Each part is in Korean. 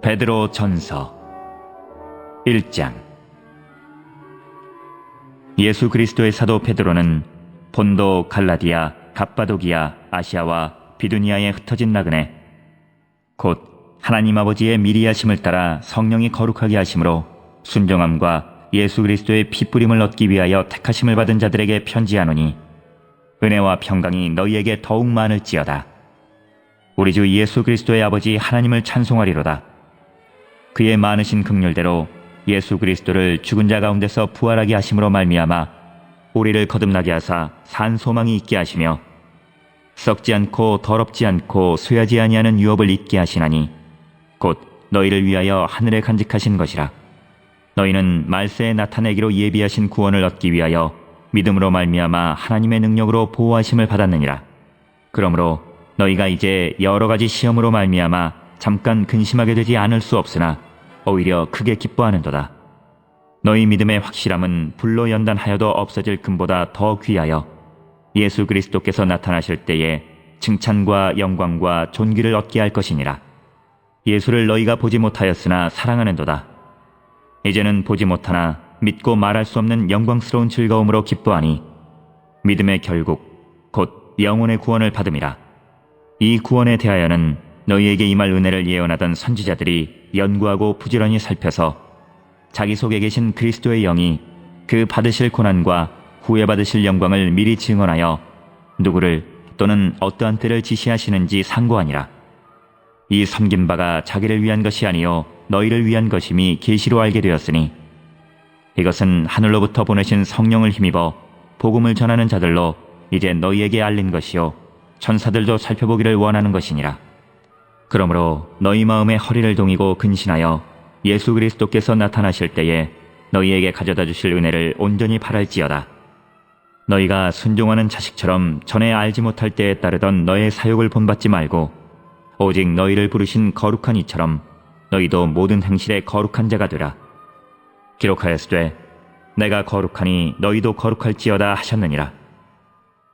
베드로 전서 1장. 예수 그리스도의 사도 베드로는 본도, 갈라디아, 갑바도기아, 아시아와 비두니아에 흩어진 나그네 곧 하나님 아버지의 미리 하심을 따라 성령이 거룩하게 하심으로 순종함과 예수 그리스도의 핏부림을 얻기 위하여 택하심을 받은 자들에게 편지하노니, 은혜와 평강이 너희에게 더욱 많을지어다. 우리 주 예수 그리스도의 아버지 하나님을 찬송하리로다. 그의 많으신 긍휼대로 예수 그리스도를 죽은 자 가운데서 부활하게 하심으로 말미암아 우리를 거듭나게 하사 산 소망이 있게 하시며, 썩지 않고 더럽지 않고 쇠하지 아니하는 유업을 잊게 하시나니 곧 너희를 위하여 하늘에 간직하신 것이라. 너희는 말세에 나타내기로 예비하신 구원을 얻기 위하여 믿음으로 말미암아 하나님의 능력으로 보호하심을 받았느니라. 그러므로 너희가 이제 여러 가지 시험으로 말미암아 잠깐 근심하게 되지 않을 수 없으나 오히려 크게 기뻐하는도다. 너희 믿음의 확실함은 불로 연단하여도 없어질 금보다 더 귀하여 예수 그리스도께서 나타나실 때에 칭찬과 영광과 존귀를 얻게 할 것이니라. 예수를 너희가 보지 못하였으나 사랑하는도다. 이제는 보지 못하나 믿고 말할 수 없는 영광스러운 즐거움으로 기뻐하니 믿음의 결국 곧 영혼의 구원을 받음이라. 이 구원에 대하여는 너희에게 임할 은혜를 예언하던 선지자들이 연구하고 부지런히 살펴서 자기 속에 계신 그리스도의 영이 그 받으실 고난과 후에 받으실 영광을 미리 증언하여 누구를 또는 어떠한 때를 지시하시는지 상고하니라. 이 섬긴 바가 자기를 위한 것이 아니요 너희를 위한 것임이 계시로 알게 되었으니, 이것은 하늘로부터 보내신 성령을 힘입어 복음을 전하는 자들로 이제 너희에게 알린 것이요 천사들도 살펴보기를 원하는 것이니라. 그러므로 너희 마음의 허리를 동이고 근신하여 예수 그리스도께서 나타나실 때에 너희에게 가져다 주실 은혜를 온전히 바랄지어다. 너희가 순종하는 자식처럼 전에 알지 못할 때에 따르던 너의 사욕을 본받지 말고 오직 너희를 부르신 거룩한 이처럼 너희도 모든 행실에 거룩한 자가 되라. 기록하였으되 내가 거룩하니 너희도 거룩할지어다 하셨느니라.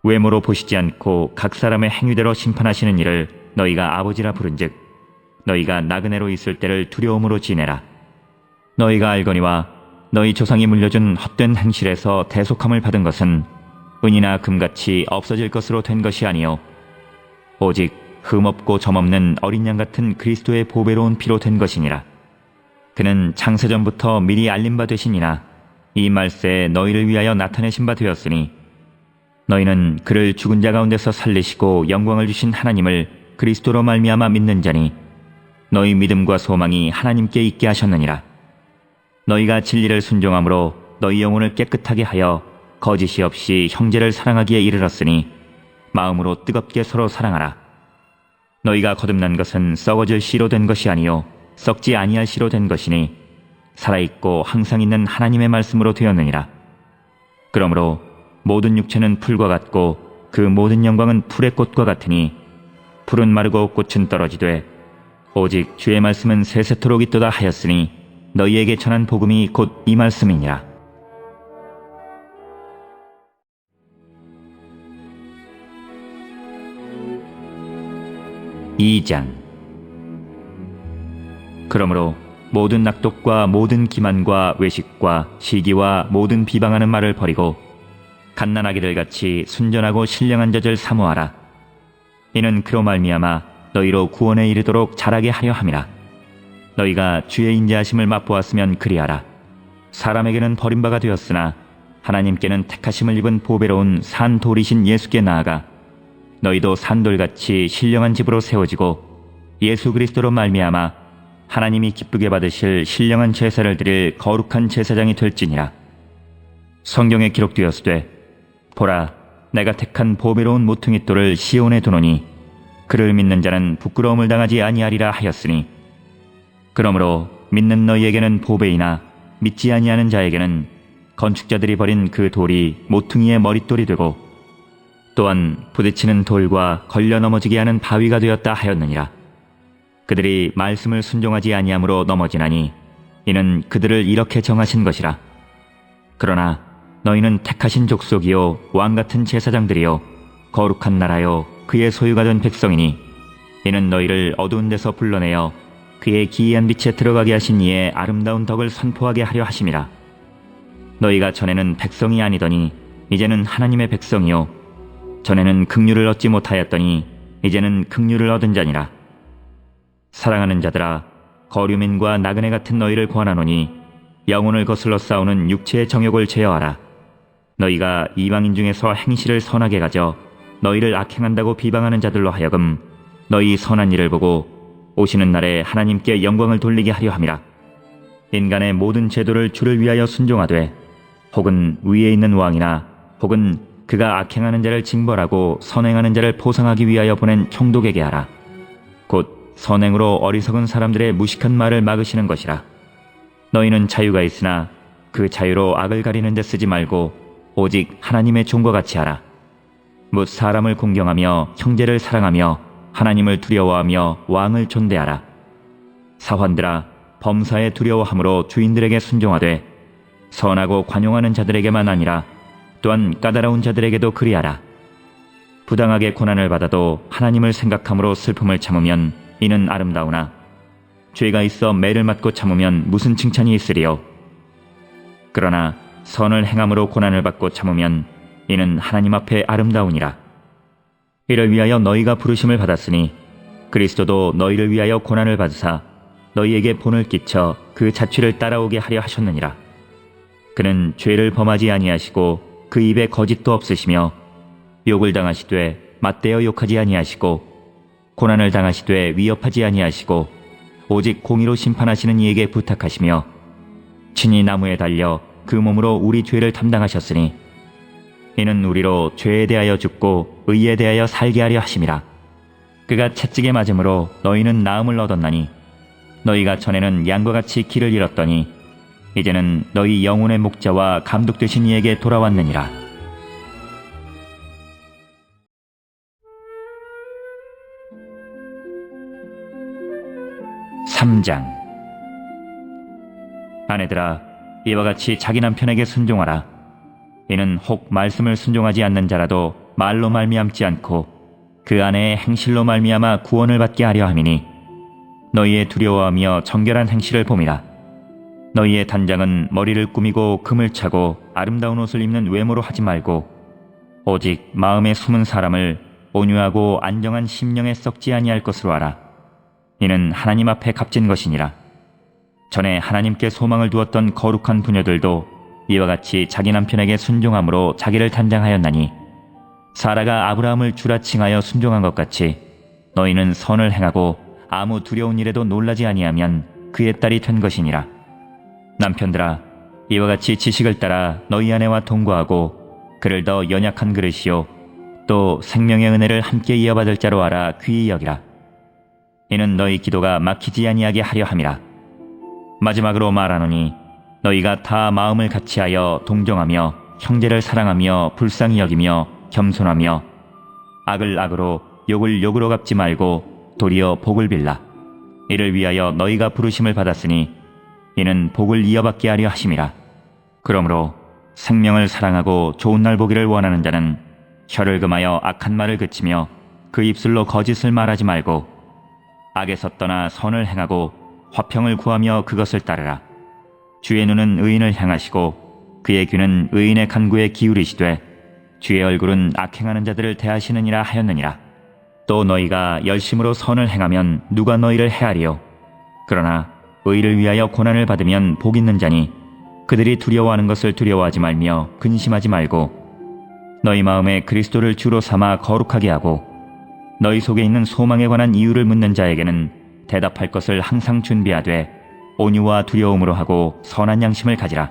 외모로 보시지 않고 각 사람의 행위대로 심판하시는 이를 너희가 아버지라 부른즉 너희가 나그네로 있을 때를 두려움으로 지내라. 너희가 알거니와 너희 조상이 물려준 헛된 행실에서 대속함을 받은 것은 은이나 금같이 없어질 것으로 된 것이 아니요 오직 흠없고 점없는 어린 양 같은 그리스도의 보배로운 피로 된 것이니라. 그는 창세전부터 미리 알린 바 되시니나 이 말세에 너희를 위하여 나타내신 바 되었으니, 너희는 그를 죽은 자 가운데서 살리시고 영광을 주신 하나님을 그리스도로 말미암아 믿는 자니 너희 믿음과 소망이 하나님께 있게 하셨느니라. 너희가 진리를 순종함으로 너희 영혼을 깨끗하게 하여 거짓이 없이 형제를 사랑하기에 이르렀으니 마음으로 뜨겁게 서로 사랑하라. 너희가 거듭난 것은 썩어질 씨로 된 것이 아니요 썩지 아니할 씨로 된 것이니 살아있고 항상 있는 하나님의 말씀으로 되었느니라. 그러므로 모든 육체는 풀과 같고 그 모든 영광은 풀의 꽃과 같으니 풀은 마르고 꽃은 떨어지되 오직 주의 말씀은 세세토록 있도다 하였으니 너희에게 전한 복음이 곧 이 말씀이니라. (2장) 그러므로 모든 낙독과 모든 기만과 외식과 시기와 모든 비방하는 말을 버리고 갓난아기들 같이 순전하고 신령한 젖을 사모하라. 이는 그로 말미암아 너희로 구원에 이르도록 자라게 하려 함이라. 너희가 주의 인자하심을 맛보았으면 그리하라. 사람에게는 버림바가 되었으나 하나님께는 택하심을 입은 보배로운 산 돌이신 예수께 나아가 너희도 산돌같이 신령한 집으로 세워지고 예수 그리스도로 말미암아 하나님이 기쁘게 받으실 신령한 제사를 드릴 거룩한 제사장이 될지니라. 성경에 기록되었으되 보라, 내가 택한 보배로운 모퉁이돌을 시온에 두노니 그를 믿는 자는 부끄러움을 당하지 아니하리라 하였으니, 그러므로 믿는 너희에게는 보배이나 믿지 아니하는 자에게는 건축자들이 버린 그 돌이 모퉁이의 머릿돌이 되고 또한 부딪히는 돌과 걸려 넘어지게 하는 바위가 되었다 하였느니라. 그들이 말씀을 순종하지 아니함으로 넘어지나니 이는 그들을 이렇게 정하신 것이라. 그러나 너희는 택하신 족속이요 왕같은 제사장들이요 거룩한 나라요 그의 소유가 된 백성이니 이는 너희를 어두운 데서 불러내어 그의 기이한 빛에 들어가게 하신 이의 아름다운 덕을 선포하게 하려 하심이라. 너희가 전에는 백성이 아니더니 이제는 하나님의 백성이요 전에는 긍휼을 얻지 못하였더니 이제는 긍휼을 얻은 자니라. 사랑하는 자들아, 거류민과 나그네 같은 너희를 권하노니 영혼을 거슬러 싸우는 육체의 정욕을 제어하라. 너희가 이방인 중에서 행실을 선하게 가져 너희를 악행한다고 비방하는 자들로 하여금 너희 선한 일을 보고 오시는 날에 하나님께 영광을 돌리게 하려 함이라. 인간의 모든 제도를 주를 위하여 순종하되 혹은 위에 있는 왕이나 혹은 그가 악행하는 자를 징벌하고 선행하는 자를 보상하기 위하여 보낸 총독에게 하라. 곧 선행으로 어리석은 사람들의 무식한 말을 막으시는 것이라. 너희는 자유가 있으나 그 자유로 악을 가리는 데 쓰지 말고 오직 하나님의 종과 같이 하라. 뭇 사람을 공경하며 형제를 사랑하며 하나님을 두려워하며 왕을 존대하라. 사환들아, 범사에 두려워함으로 주인들에게 순종하되 선하고 관용하는 자들에게만 아니라 또한 까다로운 자들에게도 그리하라. 부당하게 고난을 받아도 하나님을 생각함으로 슬픔을 참으면 이는 아름다우나 죄가 있어 매를 맞고 참으면 무슨 칭찬이 있으리요. 그러나 선을 행함으로 고난을 받고 참으면 이는 하나님 앞에 아름다우니라. 이를 위하여 너희가 부르심을 받았으니 그리스도도 너희를 위하여 고난을 받으사 너희에게 본을 끼쳐 그 자취를 따라오게 하려 하셨느니라. 그는 죄를 범하지 아니하시고 그 입에 거짓도 없으시며 욕을 당하시되 맞대어 욕하지 아니하시고 고난을 당하시되 위협하지 아니하시고 오직 공의로 심판하시는 이에게 부탁하시며 친히 나무에 달려 그 몸으로 우리 죄를 담당하셨으니 이는 우리로 죄에 대하여 죽고 의에 대하여 살게 하려 하심이라. 그가 채찍에 맞음으로 너희는 나음을 얻었나니 너희가 전에는 양과 같이 길을 잃었더니 이제는 너희 영혼의 목자와 감독 되신 이에게 돌아왔느니라. (3장) 아내들아, 이와 같이 자기 남편에게 순종하라. 이는 혹 말씀을 순종하지 않는 자라도 말로 말미암지 않고 그 아내의 행실로 말미암아 구원을 받게 하려 함이니 너희의 두려워하며 정결한 행실을 봄이라. 너희의 단장은 머리를 꾸미고 금을 차고 아름다운 옷을 입는 외모로 하지 말고 오직 마음에 숨은 사람을 온유하고 안정한 심령에 썩지 아니할 것으로 하라. 이는 하나님 앞에 값진 것이니라. 전에 하나님께 소망을 두었던 거룩한 부녀들도 이와 같이 자기 남편에게 순종함으로 자기를 단장하였나니 사라가 아브라함을 주라 칭하여 순종한 것 같이 너희는 선을 행하고 아무 두려운 일에도 놀라지 아니하면 그의 딸이 된 것이니라. 남편들아, 이와 같이 지식을 따라 너희 아내와 동거하고 그를 더 연약한 그릇이요 또 생명의 은혜를 함께 이어받을 자로 알아 귀히 여기라. 이는 너희 기도가 막히지 아니하게 하려 함이라. 마지막으로 말하노니 너희가 다 마음을 같이하여 동정하며 형제를 사랑하며 불쌍히 여기며 겸손하며 악을 악으로 욕을 욕으로 갚지 말고 도리어 복을 빌라. 이를 위하여 너희가 부르심을 받았으니 이는 복을 이어받게 하려 하심이라. 그러므로 생명을 사랑하고 좋은 날 보기를 원하는 자는 혀를 금하여 악한 말을 그치며 그 입술로 거짓을 말하지 말고 악에서 떠나 선을 행하고 화평을 구하며 그것을 따르라. 주의 눈은 의인을 향하시고 그의 귀는 의인의 간구에 기울이시되 주의 얼굴은 악행하는 자들을 대하시느니라 하였느니라. 또 너희가 열심으로 선을 행하면 누가 너희를 해하리요. 그러나 의를 위하여 고난을 받으면 복 있는 자니 그들이 두려워하는 것을 두려워하지 말며 근심하지 말고 너희 마음에 그리스도를 주로 삼아 거룩하게 하고 너희 속에 있는 소망에 관한 이유를 묻는 자에게는 대답할 것을 항상 준비하되 온유와 두려움으로 하고 선한 양심을 가지라.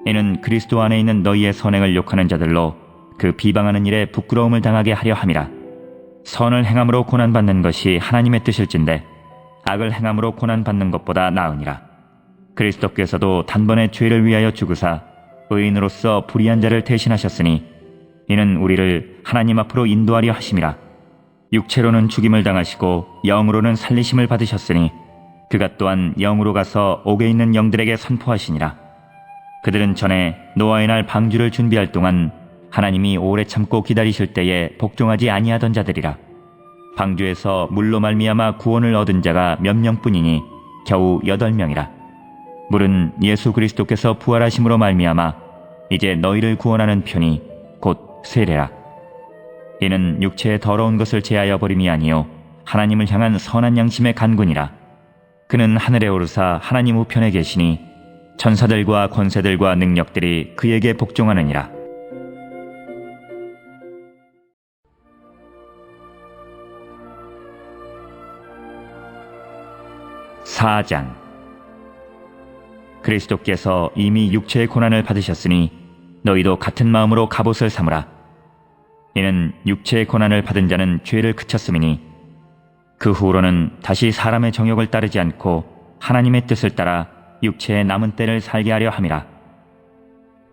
이는 그리스도 안에 있는 너희의 선행을 욕하는 자들로 그 비방하는 일에 부끄러움을 당하게 하려 함이라. 선을 행함으로 고난받는 것이 하나님의 뜻일진데 악을 행함으로 고난받는 것보다 나으니라. 그리스도께서도 단번에 죄를 위하여 죽으사 의인으로서 불의한 자를 대신하셨으니 이는 우리를 하나님 앞으로 인도하려 하심이라. 육체로는 죽임을 당하시고 영으로는 살리심을 받으셨으니 그가 또한 영으로 가서 옥에 있는 영들에게 선포하시니라. 그들은 전에 노아의 날 방주를 준비할 동안 하나님이 오래 참고 기다리실 때에 복종하지 아니하던 자들이라. 방주에서 물로 말미암아 구원을 얻은 자가 몇 명뿐이니 겨우 8명이라. 물은 예수 그리스도께서 부활하심으로 말미암아 이제 너희를 구원하는 편이 곧 세례라. 이는 육체의 더러운 것을 제하여 버림이 아니요 하나님을 향한 선한 양심의 간군이라. 그는 하늘에 오르사 하나님 우편에 계시니 천사들과 권세들과 능력들이 그에게 복종하느니라. 4장. 그리스도께서 이미 육체의 고난을 받으셨으니 너희도 같은 마음으로 갑옷을 삼으라. 이는 육체의 고난을 받은 자는 죄를 그쳤음이니 그 후로는 다시 사람의 정욕을 따르지 않고 하나님의 뜻을 따라 육체의 남은 때를 살게 하려 함이라.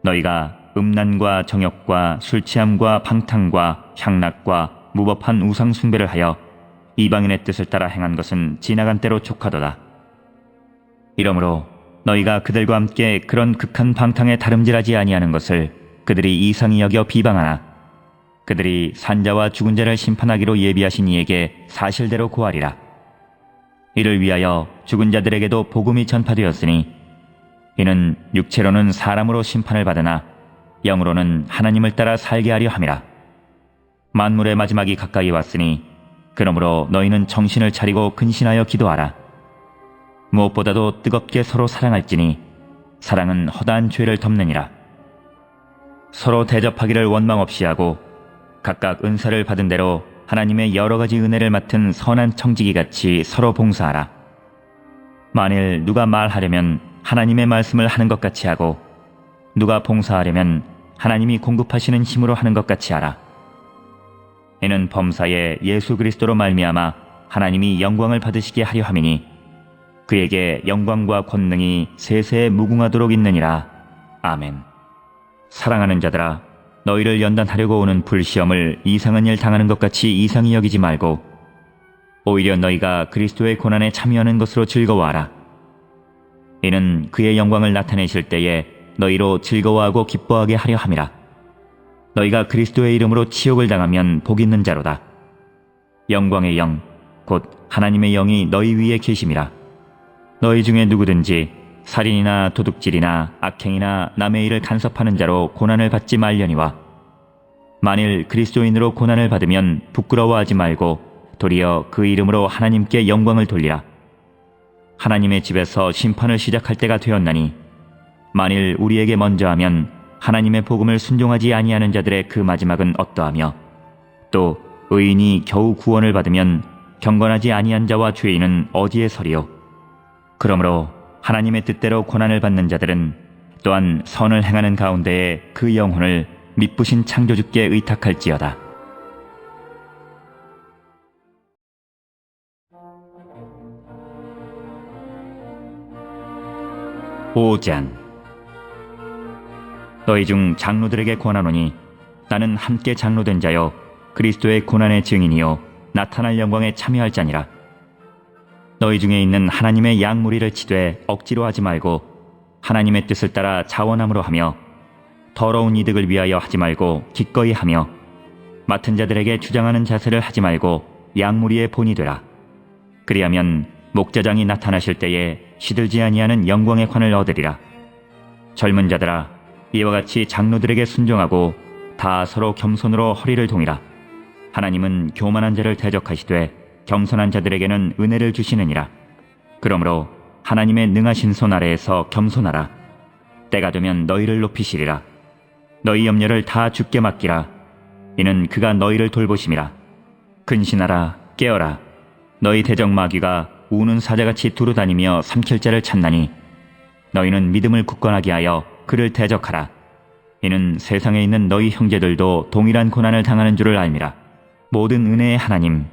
너희가 음란과 정욕과 술취함과 방탕과 향락과 무법한 우상 숭배를 하여 이방인의 뜻을 따라 행한 것은 지나간 때로 족하도다. 이러므로 너희가 그들과 함께 그런 극한 방탕에 다름질하지 아니하는 것을 그들이 이상히 여겨 비방하나 그들이 산자와 죽은 자를 심판하기로 예비하신 이에게 사실대로 고하리라. 이를 위하여 죽은 자들에게도 복음이 전파되었으니 이는 육체로는 사람으로 심판을 받으나 영으로는 하나님을 따라 살게 하려 함이라. 만물의 마지막이 가까이 왔으니 그러므로 너희는 정신을 차리고 근신하여 기도하라. 무엇보다도 뜨겁게 서로 사랑할지니 사랑은 허다한 죄를 덮느니라. 서로 대접하기를 원망 없이 하고 각각 은사를 받은 대로 하나님의 여러 가지 은혜를 맡은 선한 청지기같이 서로 봉사하라. 만일 누가 말하려면 하나님의 말씀을 하는 것 같이 하고 누가 봉사하려면 하나님이 공급하시는 힘으로 하는 것 같이 하라. 이는 범사에 예수 그리스도로 말미암아 하나님이 영광을 받으시게 하려 함이니 그에게 영광과 권능이 세세에 무궁하도록 있느니라. 아멘. 사랑하는 자들아, 너희를 연단하려고 오는 불시험을 이상한 일 당하는 것 같이 이상히 여기지 말고 오히려 너희가 그리스도의 고난에 참여하는 것으로 즐거워하라. 이는 그의 영광을 나타내실 때에 너희로 즐거워하고 기뻐하게 하려 함이라. 너희가 그리스도의 이름으로 치욕을 당하면 복 있는 자로다. 영광의 영, 곧 하나님의 영이 너희 위에 계심이라. 너희 중에 누구든지 살인이나 도둑질이나 악행이나 남의 일을 간섭하는 자로 고난을 받지 말려니와 만일 그리스도인으로 고난을 받으면 부끄러워하지 말고 도리어 그 이름으로 하나님께 영광을 돌리라. 하나님의 집에서 심판을 시작할 때가 되었나니 만일 우리에게 먼저 하면 하나님의 복음을 순종하지 아니하는 자들의 그 마지막은 어떠하며 또 의인이 겨우 구원을 받으면 경건하지 아니한 자와 죄인은 어디에 서리요. 그러므로 하나님의 뜻대로 고난을 받는 자들은 또한 선을 행하는 가운데에 그 영혼을 미쁘신 창조주께 의탁할지어다. (5장) 너희 중 장로들에게 권하노니 나는 함께 장로된 자여 그리스도의 고난의 증인이요 나타날 영광에 참여할 자니라. 너희 중에 있는 하나님의 양무리를 치되 억지로 하지 말고 하나님의 뜻을 따라 자원함으로 하며 더러운 이득을 위하여 하지 말고 기꺼이 하며 맡은 자들에게 주장하는 자세를 하지 말고 양무리의 본이 되라. 그리하면 목자장이 나타나실 때에 시들지 아니하는 영광의 관을 얻으리라. 젊은 자들아, 이와 같이 장로들에게 순종하고 다 서로 겸손으로 허리를 동이라. 하나님은 교만한 자를 대적하시되 겸손한 자들에게는 은혜를 주시느니라. 그러므로 하나님의 능하신 손 아래에서 겸손하라. 때가 되면 너희를 높이시리라. 너희 염려를 다 주께 맡기라. 이는 그가 너희를 돌보심이라. 근신하라, 깨어라. 너희 대적 마귀가 우는 사자같이 두루다니며 삼킬 자를 찾나니 너희는 믿음을 굳건하게 하여 그를 대적하라. 이는 세상에 있는 너희 형제들도 동일한 고난을 당하는 줄을 알미라. 모든 은혜의 하나님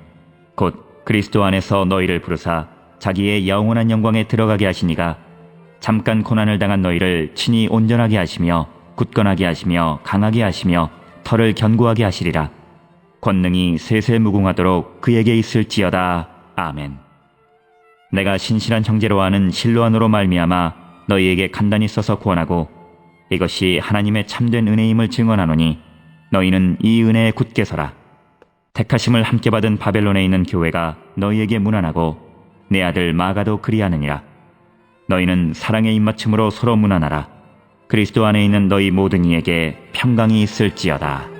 곧 그리스도 안에서 너희를 부르사 자기의 영원한 영광에 들어가게 하시니가 잠깐 고난을 당한 너희를 친히 온전하게 하시며 굳건하게 하시며 강하게 하시며 털을 견고하게 하시리라. 권능이 세세 무궁하도록 그에게 있을지어다. 아멘. 내가 신실한 형제로 아는 실로안으로 말미암아 너희에게 간단히 써서 구원하고 이것이 하나님의 참된 은혜임을 증언하노니 너희는 이 은혜에 굳게 서라. 택하심을 함께 받은 바벨론에 있는 교회가 너희에게 문안하고 내 아들 마가도 그리하느니라. 너희는 사랑의 입맞춤으로 서로 문안하라. 그리스도 안에 있는 너희 모든 이에게 평강이 있을지어다.